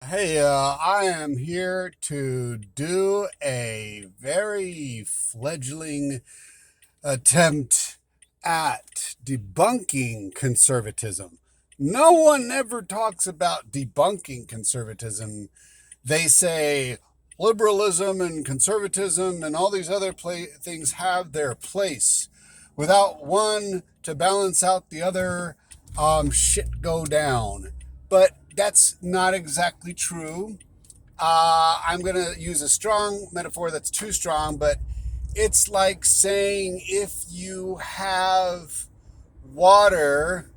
Hey, I am here to do a very fledgling attempt at debunking conservatism. No one ever talks about debunking conservatism. They say liberalism and conservatism and all these other things have their place. Without one to balance out the other, shit go down. But that's not exactly true. I'm going to use a strong metaphor that's too strong, but it's like saying if you have water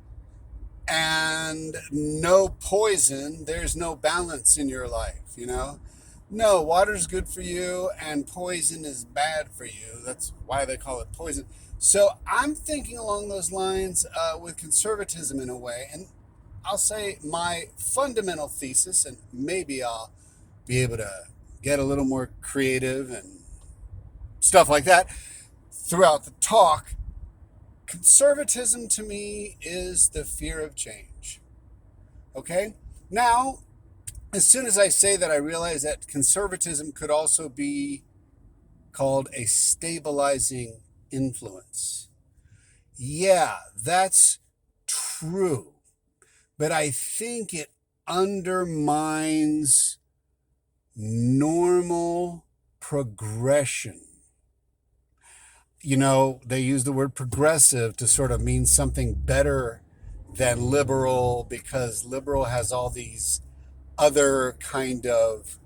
and no poison, there's no balance in your life. No, water's good for you and poison is bad for you. That's why they call it poison. So I'm thinking along those lines with conservatism in a way. And I'll say my fundamental thesis, and maybe I'll be able to get a little more creative and stuff like that throughout the talk. Conservatism to me is the fear of change. Okay? Now, as soon as I say that, I realize that conservatism could also be called a stabilizing influence. Yeah, that's true. But I think it undermines normal progression. They use the word progressive to sort of mean something better than liberal because liberal has all these other kind of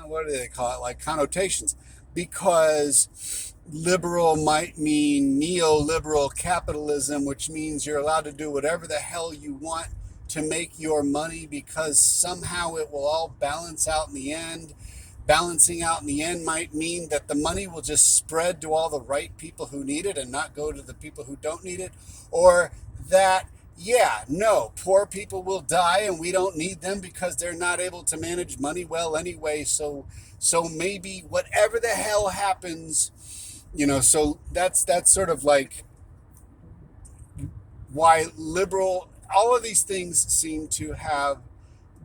what do they call it? Like connotations. Because liberal might mean neoliberal capitalism, which means you're allowed to do whatever the hell you want to make your money because somehow it will all balance out in the end. Balancing out in the end might mean that the money will just spread to all the right people who need it and not go to the people who don't need it. Or that, yeah, no, poor people will die and we don't need them because they're not able to manage money well anyway. So maybe whatever the hell happens, so that's sort of like why liberal, all of these things seem to have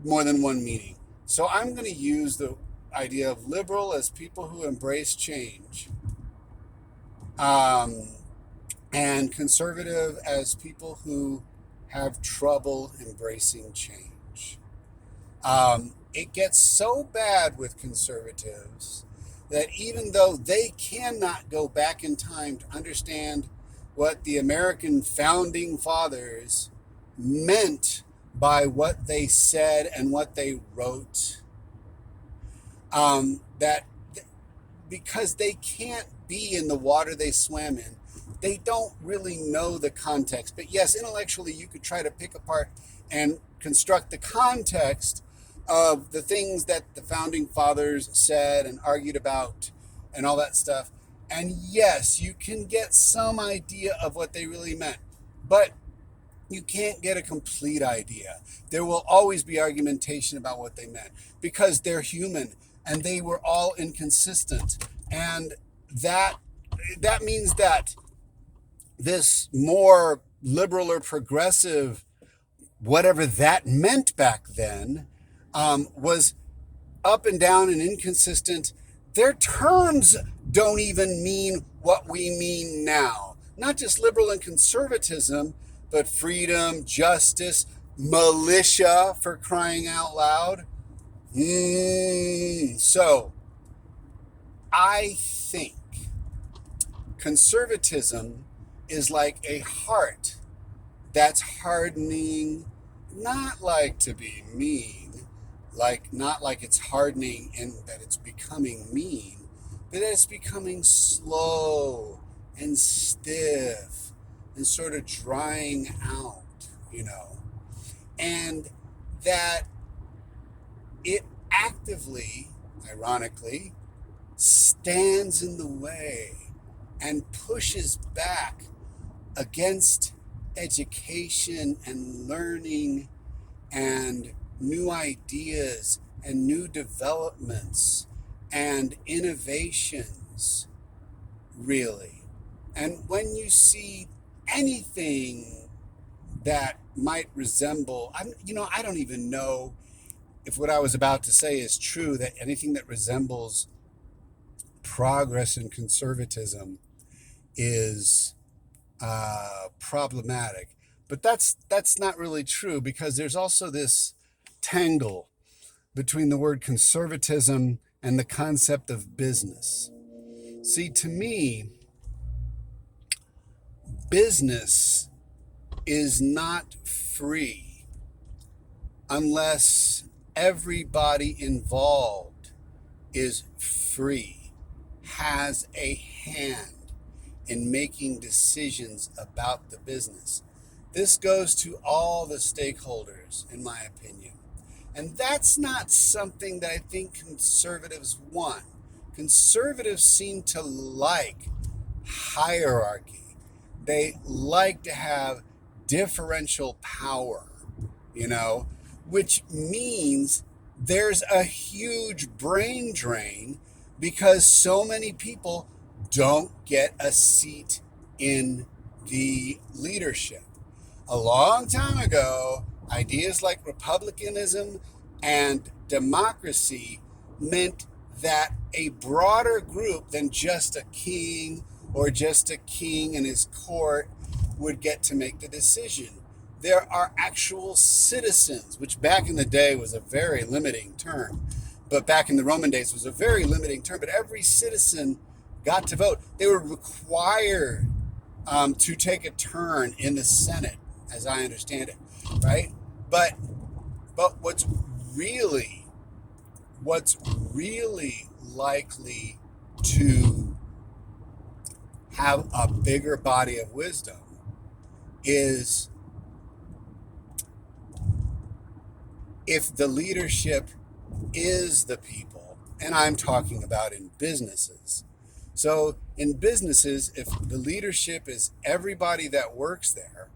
more than one meaning. So I'm going to use the idea of liberal as people who embrace change, um, and conservative as people who have trouble embracing change. It gets so bad with conservatives that even though they cannot go back in time to understand what the American founding fathers meant by what they said and what they wrote, that because they can't be in the water they swam in, they don't really know the context. But yes, intellectually, you could try to pick apart and construct the context of the things that the founding fathers said and argued about and all that stuff. And yes, you can get some idea of what they really meant. But you can't get a complete idea. There will always be argumentation about what they meant because they're human and they were all inconsistent. And that that means that this more liberal or progressive, whatever that meant back then, was up and down and inconsistent. Their terms don't even mean what we mean now. Not just liberal and conservatism, but freedom, justice, militia, for crying out loud. So I think conservatism is like a heart that's hardening, not like to be mean, like not like it's hardening and that it's becoming mean, but that it's becoming slow and stiff and sort of drying out. And that it actively, ironically, stands in the way and pushes back against education and learning and new ideas and new developments and innovations, really. And when you see anything that might resemble, I don't even know if what I was about to say is true, that anything that resembles progress and conservatism is problematic. But that's not really true, because there's also this tangle between the word conservatism and the concept of business. See, to me, business is not free unless everybody involved is free, has a hand in making decisions about the business. This goes to all the stakeholders, in my opinion. And that's not something that I think conservatives want. Conservatives seem to like hierarchy. They like to have differential power, you know, which means there's a huge brain drain because so many people don't get a seat in the leadership. A long time ago, ideas like republicanism and democracy meant that a broader group than just a king or just a king and his court would get to make the decision. There are actual citizens, which back in the day was a very limiting term, but back in the Roman days was a very limiting term. But every citizen got to vote. They were required to take a turn in the Senate, as I understand it, right? But what's really likely to have a bigger body of wisdom is if the leadership is the people, and I'm talking about in businesses. So in businesses, if the leadership is everybody that works there,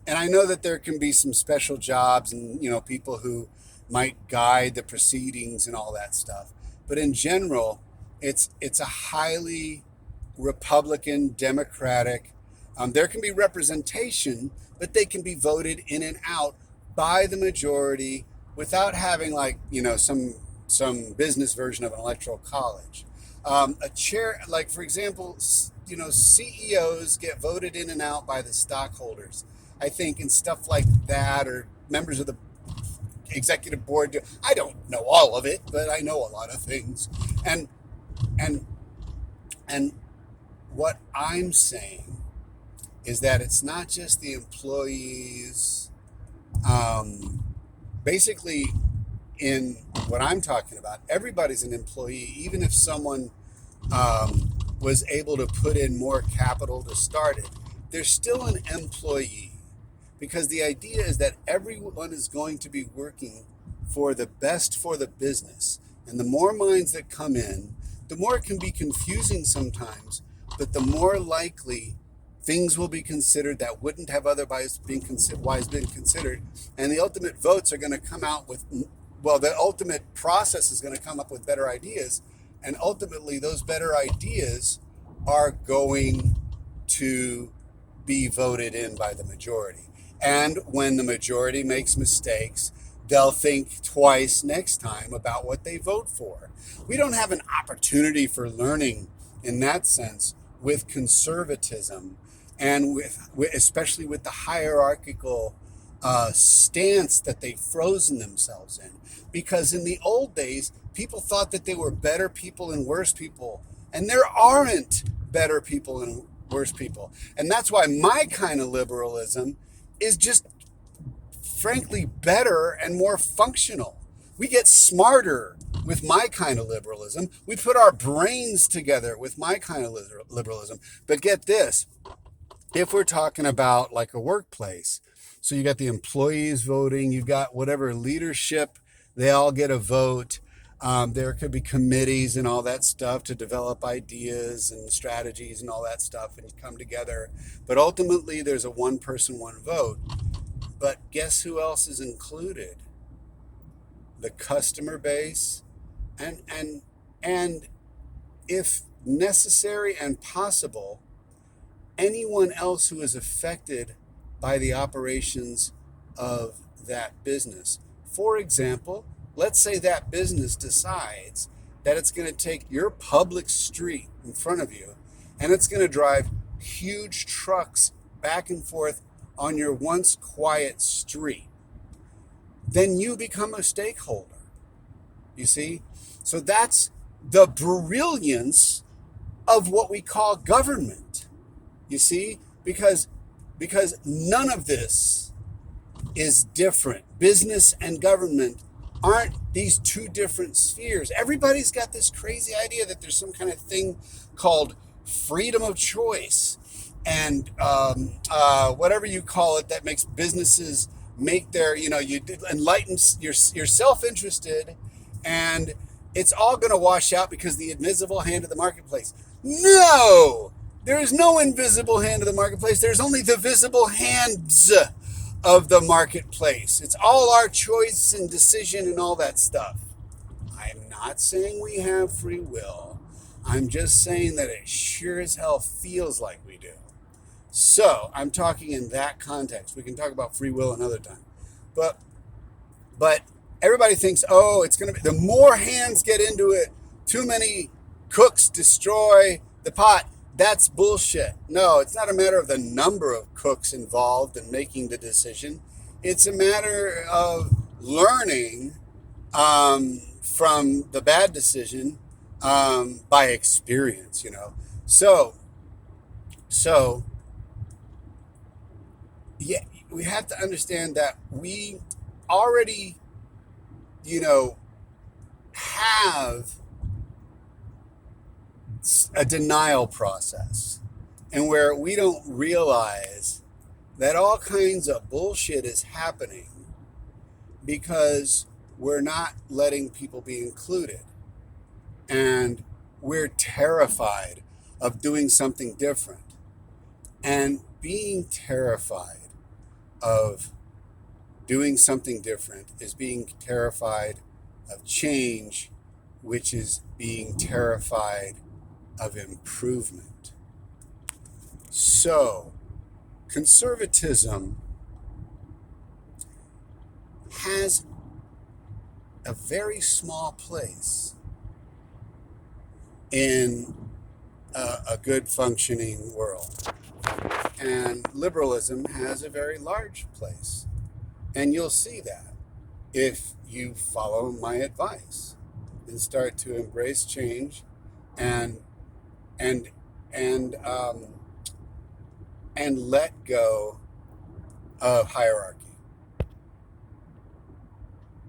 and I know that there can be some special jobs and people who might guide the proceedings and all that stuff, but in general, it's a highly Republican, Democratic. There can be representation, but they can be voted in and out by the majority without having some business version of an electoral college. A chair, like for example, CEOs get voted in and out by the stockholders, I think, and stuff like that, or members of the executive board. I don't know all of it, but I know a lot of things. And what I'm saying is that it's not just the employees. Basically, in what I'm talking about, everybody's an employee, even if someone was able to put in more capital to start it, they're still an employee, because the idea is that everyone is going to be working for the best for the business. And the more minds that come in, the more it can be confusing sometimes, but the more likely things will be considered that wouldn't have otherwise been considered. And the ultimate votes are going to come out with, the ultimate process is going to come up with better ideas. And ultimately, those better ideas are going to be voted in by the majority. And when the majority makes mistakes, they'll think twice next time about what they vote for. We don't have an opportunity for learning in that sense with conservatism, and especially with the hierarchical stance that they've frozen themselves in. Because in the old days, people thought that there were better people and worse people, and there aren't better people and worse people. And that's why my kind of liberalism is just frankly better and more functional. We get smarter with my kind of liberalism. We put our brains together with my kind of liberalism. But get this, if we're talking about like a workplace, so you got the employees voting, you've got whatever leadership, they all get a vote. There could be committees and all that stuff to develop ideas and strategies and all that stuff, and you come together. But ultimately, there's a one person, one vote. But guess who else is included? The customer base, and if necessary and possible, anyone else who is affected by the operations of that business. For example, let's say that business decides that it's going to take your public street in front of you and it's going to drive huge trucks back and forth on your once quiet street. Then you become a stakeholder. You see? So that's the brilliance of what we call government. You see? Because none of this is different. Business and government aren't these two different spheres. Everybody's got this crazy idea that there's some kind of thing called freedom of choice and whatever you call it that makes businesses make their, you enlighten, you're self-interested, and it's all going to wash out because the invisible hand of the marketplace. No! There is no invisible hand of the marketplace. There's only the visible hands of the marketplace. It's all our choice and decision and all that stuff. I'm not saying we have free will. I'm just saying that it sure as hell feels like we do. So I'm talking in that context. We can talk about free will another time. But everybody thinks, oh, it's going to be, the more hands get into it, too many cooks destroy the pot. That's bullshit. No, it's not a matter of the number of cooks involved in making the decision. It's a matter of learning from the bad decision by experience, So, yeah, we have to understand that we already, have a denial process, and where we don't realize that all kinds of bullshit is happening because we're not letting people be included, and we're terrified of doing something different. And being terrified of doing something different is being terrified of change, which is being terrified of improvement. So, conservatism has a very small place in a good functioning world. And liberalism has a very large place. And you'll see that if you follow my advice and start to embrace change and let go of hierarchy.